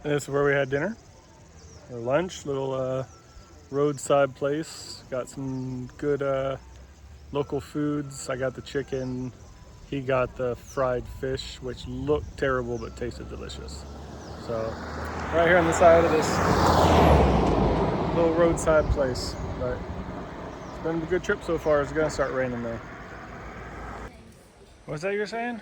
And this is where we had dinner or lunch. Little roadside place. Got some good local foods. I got the chicken. He got the fried fish, which looked terrible but tasted delicious. So right here on the side of this little roadside place. But it's been a good trip so far. It's gonna start raining though. What's that you're saying?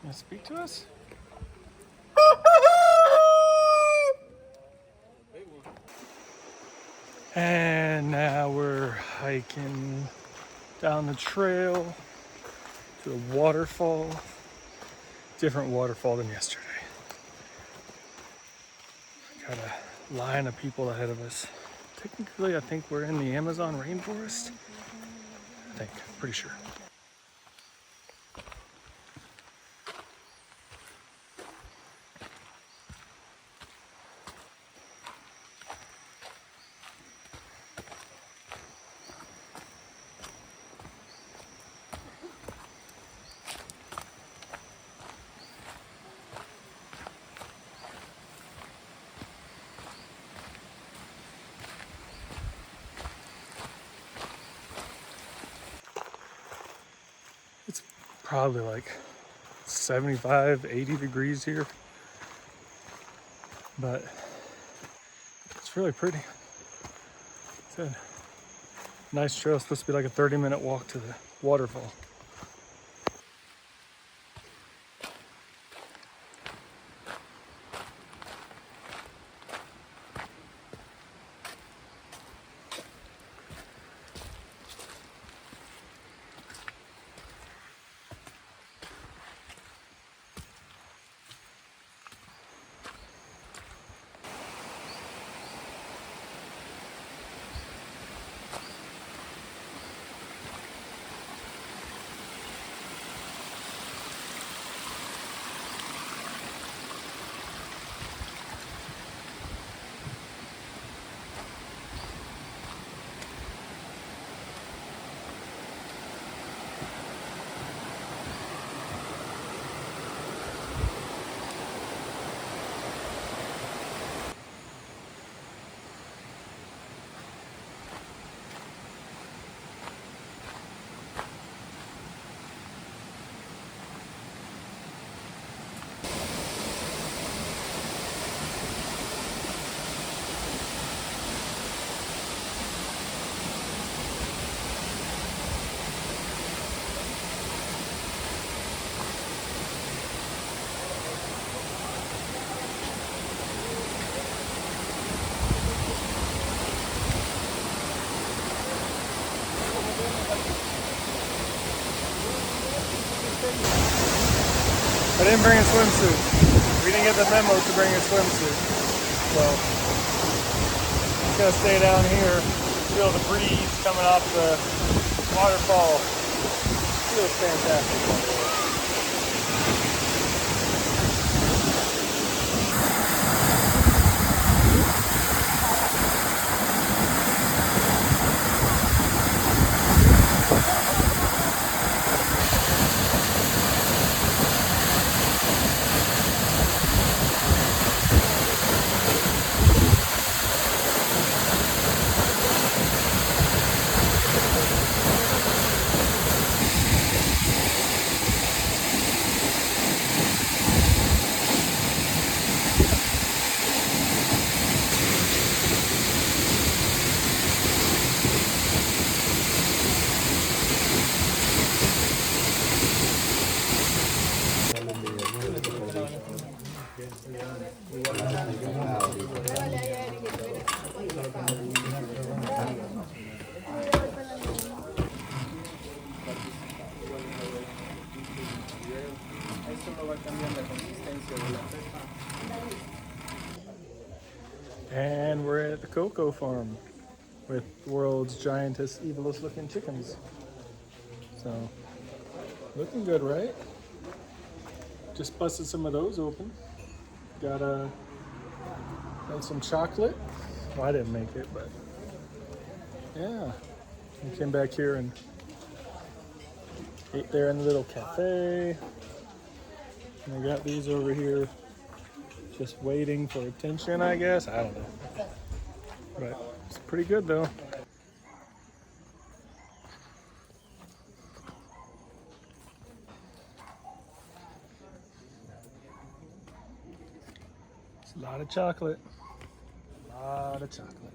You speak to us? And now we're hiking down the trail to a waterfall. Different waterfall than yesterday. Got a line of people ahead of us. Technically, I think we're in the Amazon rainforest. I think, pretty sure. It's probably like 75, 80 degrees here. But it's really pretty. It's a nice trail. It's supposed to be like a 30-minute walk to the waterfall. I didn't bring a swimsuit. We didn't get the memo to bring a swimsuit. So I'm just gonna stay down here, feel the breeze coming off the waterfall. Feels fantastic. And we're at the cocoa farm with the world's giantest, evilest looking chickens. So, looking good, right? Just busted some of those open. Got made some chocolate. Well, I didn't make it, but yeah. I came back here and ate there in the little cafe. And I got these over here just waiting for attention, I guess. I don't know. But it's pretty good though. It's a lot of chocolate. A lot of chocolate.